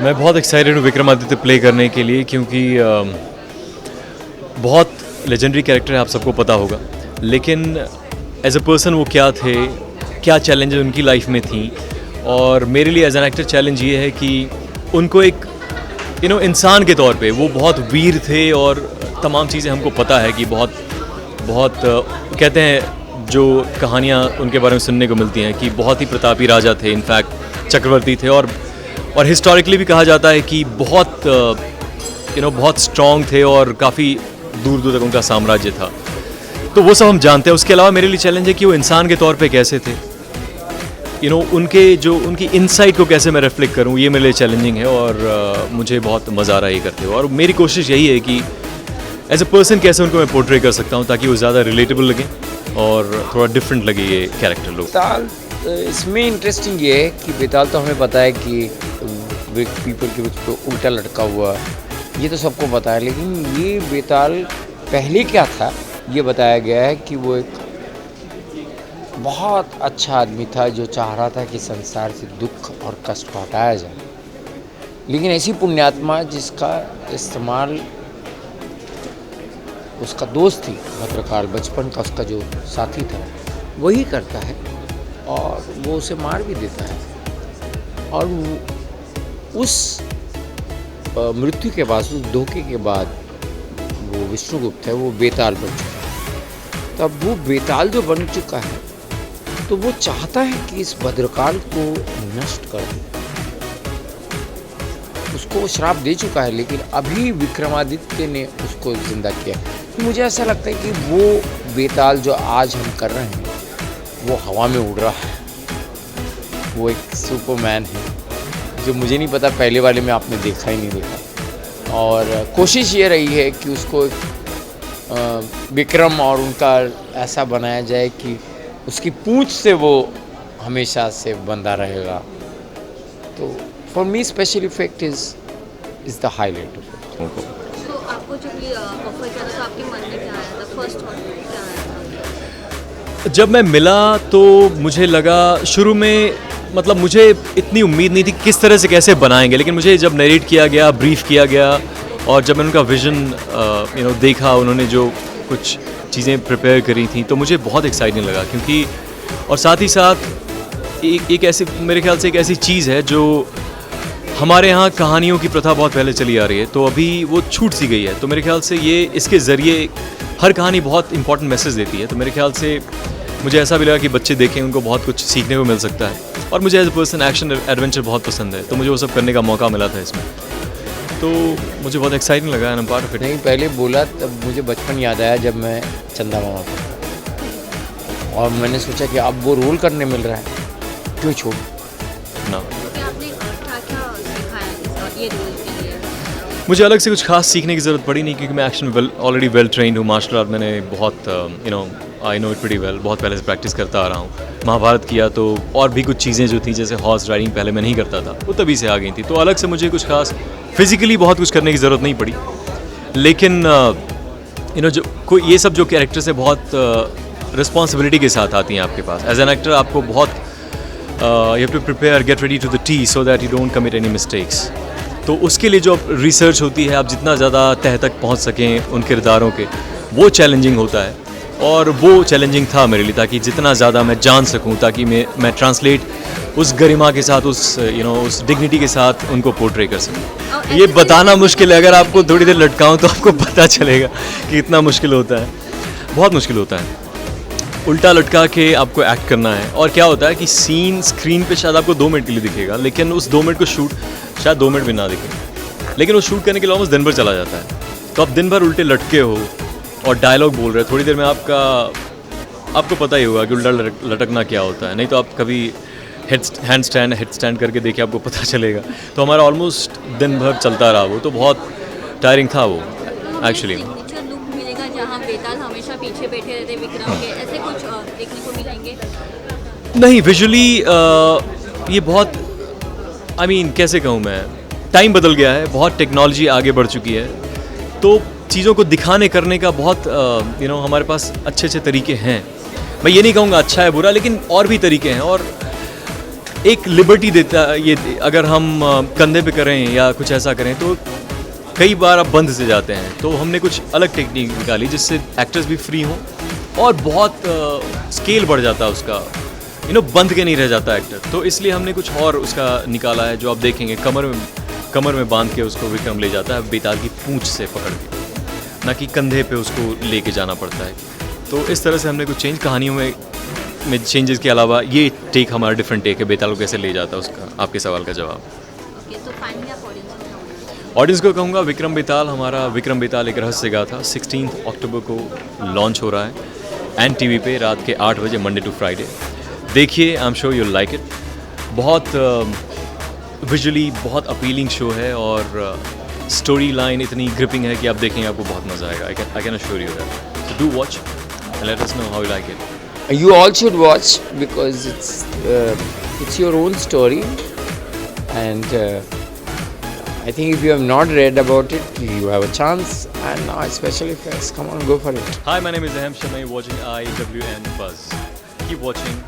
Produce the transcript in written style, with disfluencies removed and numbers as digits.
मैं बहुत एक्साइटेड हूँ विक्रमादित्य प्ले करने के लिए, क्योंकि बहुत लेजेंडरी कैरेक्टर है, आप सबको पता होगा। लेकिन एज अ पर्सन वो क्या थे, क्या चैलेंजेस उनकी लाइफ में थी, और मेरे लिए एज एन एक्टर चैलेंज ये है कि उनको एक इंसान के तौर पे वो बहुत वीर थे, और तमाम चीज़ें हमको पता है कि बहुत कहते हैं जो कहानियाँ उनके बारे में सुनने को मिलती हैं कि बहुत ही प्रतापी राजा थे, इनफैक्ट चक्रवर्ती थे, और हिस्टोरिकली भी कहा जाता है कि बहुत बहुत स्ट्रॉन्ग थे और काफ़ी दूर दूर तक उनका साम्राज्य था। तो वो सब हम जानते हैं। उसके अलावा मेरे लिए चैलेंज है कि वो इंसान के तौर पे कैसे थे, उनकी इनसाइट को कैसे मैं रिफ्लेक्ट करूं, ये मेरे लिए चैलेंजिंग है, और मुझे बहुत मज़ा आ रहा है ये करते हुए। और मेरी कोशिश यही है कि एज अ पर्सन कैसे उनको मैं पोर्ट्रे कर सकता हूं ताकि वो ज़्यादा रिलेटेबल लगे और थोड़ा डिफरेंट लगे ये कैरेक्टर लोग। बेताल, इसमें इंटरेस्टिंग ये है कि बेताल तो हमें पता है कि पीपल के बीच उल्टा लटका हुआ, ये तो सबको पता है, लेकिन ये बेताल पहले क्या था ये बताया गया है कि वो एक बहुत अच्छा आदमी था जो चाह रहा था कि संसार से दुख और कष्ट को हटाया जाए। लेकिन ऐसी पुण्यात्मा जिसका इस्तेमाल उसका दोस्त थी भद्रकाल, बचपन का उसका जो साथी था, वही करता है, और वो उसे मार भी देता है। और उस मृत्यु के बाद, उस धोखे के बाद वो विष्णुगुप्त है, वो बेताल बन चुका है। तब वो बेताल जो बन चुका है तो वो चाहता है कि इस भद्रकाल को नष्ट कर दे। उसको वो श्राप दे चुका है, लेकिन अभी विक्रमादित्य ने उसको जिंदा किया। तो मुझे ऐसा लगता है कि वो बेताल जो आज हम कर रहे हैं वो हवा में उड़ रहा है। वो एक सुपरमैन है जो मुझे नहीं पता पहले वाले में आपने देखा ही नहीं देखा। और कोशिश ये रही है कि उसको विक्रम और उनका ऐसा बनाया जाए कि उसकी पूंछ से वो हमेशा से बंधा रहेगा। तो for me special effect is the highlight of it. तो आपको जो ये ऑफर किया था तो आपके मन में क्या आया था, फर्स्ट थॉट क्या आया था? जब मैं मिला तो मुझे लगा शुरू में, मतलब मुझे इतनी उम्मीद नहीं थी किस तरह से कैसे बनाएंगे, लेकिन मुझे जब नरेट किया गया, ब्रीफ किया गया, और जब मैंने उनका विजन देखा, उन्होंने जो कुछ चीज़ें प्रिपेयर करी थी, तो मुझे बहुत एक्साइटिंग लगा। क्योंकि और साथ ही साथ एक ऐसी, मेरे ख्याल से एक ऐसी चीज़ है जो हमारे यहाँ कहानियों की प्रथा बहुत पहले चली आ रही है, तो अभी वो छूट सी गई है। तो मेरे ख्याल से ये इसके ज़रिए हर कहानी बहुत इंपॉर्टेंट मैसेज देती है। तो मेरे ख्याल से मुझे ऐसा भी लगा कि बच्चे देखें, उनको बहुत कुछ सीखने को मिल सकता है। और मुझे as a person action adventure बहुत पसंद है, तो मुझे वो सब करने का मौका मिला था इसमें, तो मुझे बहुत एक्साइटिंग लगा and I am part of it. नहीं, पहले बोला तब मुझे बचपन याद आया जब मैं चंदा मामा था, और मैंने सोचा कि अब वो रोल करने मिल रहा है, क्यों छोड़ ना। क्या आपने क्या सिखाया ये रोल के लिए? मुझे अलग से कुछ खास सीखने की ज़रूरत पड़ी नहीं, क्योंकि मैं एक्शन ऑलरेडी वेल ट्रेंड हूँ। मार्शल आर्ट मैंने बहुत I know it pretty well, बहुत पहले से प्रैक्टिस करता आ रहा हूँ। महाभारत किया तो और भी कुछ चीज़ें जो थी, जैसे हॉर्स राइडिंग पहले मैं नहीं करता था, वो तभी से आ गई थी। तो अलग से मुझे कुछ खास फिज़िकली बहुत कुछ करने की ज़रूरत नहीं पड़ी। लेकिन जो कोई ये सब जो कैरेक्टर्स है बहुत रिस्पॉन्सिबिलिटी के साथ आती हैं आपके पास। एज एन एक्टर आपको बहुत you have to prepare, get ready to the T so that you don't commit any mistakes. तो उसके लिए जो रिसर्च होती है, आप जितना ज़्यादा तह तक पहुँच सकें उन किरदारों के, वो चैलेंजिंग होता है। और वो चैलेंजिंग था मेरे लिए, ताकि जितना ज़्यादा मैं जान सकूं, ताकि मैं ट्रांसलेट उस गरिमा के साथ, उस डिग्निटी के साथ उनको पोर्ट्रे कर सकूं। ये बताना मुश्किल है, अगर आपको थोड़ी देर लटकाऊं तो आपको पता चलेगा कि इतना मुश्किल होता है, बहुत मुश्किल होता है। उल्टा लटका के आपको एक्ट करना है, और क्या होता है कि सीन स्क्रीन पे शायद आपको 2 मिनट के लिए दिखेगा, लेकिन उस 2 मिनट को शूट शायद 2 मिनट भी ना दिखे, लेकिन वो शूट करने के लिए ऑलमोस्ट दिन भर चला जाता है। तो आप दिन भर उल्टे लटके हो और डायलॉग बोल रहे हैं, थोड़ी देर में आपको पता ही होगा कि उल्टा लटकना क्या होता है। नहीं तो आप कभी हेड स्टैंड करके देखिए, आपको पता चलेगा। तो हमारा ऑलमोस्ट दिन भर चलता रहा वो, तो बहुत टायरिंग था वो एक्चुअली। सिग्नेचर लुक मिलेगा जहाँ बेताल हमेशा पीछे बैठे रहते विक्रम के, ऐसे कुछ देखने को मिलेंगे? नहीं, विजुअली ये बहुत कैसे कहूँ मैं, टाइम बदल गया है, बहुत टेक्नोलॉजी आगे बढ़ चुकी है, तो चीज़ों को दिखाने करने का बहुत हमारे पास अच्छे तरीके हैं। मैं ये नहीं कहूँगा अच्छा है बुरा, लेकिन और भी तरीके हैं। और एक लिबर्टी देता है ये, अगर हम कंधे पे करें या कुछ ऐसा करें तो कई बार आप बंद से जाते हैं, तो हमने कुछ अलग टेक्निक निकाली जिससे एक्टर्स भी फ्री हों और बहुत स्केल बढ़ जाता है उसका, बंद के नहीं रह जाता एक्टर। तो इसलिए हमने कुछ और उसका निकाला है जो आप देखेंगे, कमर में बांध के उसको विक्रम ले जाता है बेताल की पूंछ से पकड़ के, ना कि कंधे पे उसको लेके जाना पड़ता है। तो इस तरह से हमने कुछ चेंज, कहानियों में चेंजेस के अलावा ये टेक हमारा डिफरेंट टेक है, बेताल को कैसे ले जाता है उसका, आपके सवाल का जवाब। ओके, तो फाइनली आप ऑडियंस को क्या बोलना चाहेंगे? ऑडियंस को कहूँगा विक्रम बेताल, हमारा विक्रम बेताल एक रहस्य गाथा 16 अक्टूबर को लॉन्च हो रहा है एंड टीवी पे रात के 8 बजे, मंडे टू फ्राइडे। देखिए, I am sure you like it. बहुत विजुअली बहुत अपीलिंग शो है और स्टोरी लाइन इतनी ग्रिपिंग है कि आप देखेंगे आपको बहुत मज़ा आएगा। I can assure you that. So do watch and let us know how you like it. You all should watch because it's your own story, and I think if you have not read about it, you have a chance. And now, especially fans, come on, go for it. Hi, my name is Aham Sharma. You're watching IWN Buzz. Keep watching.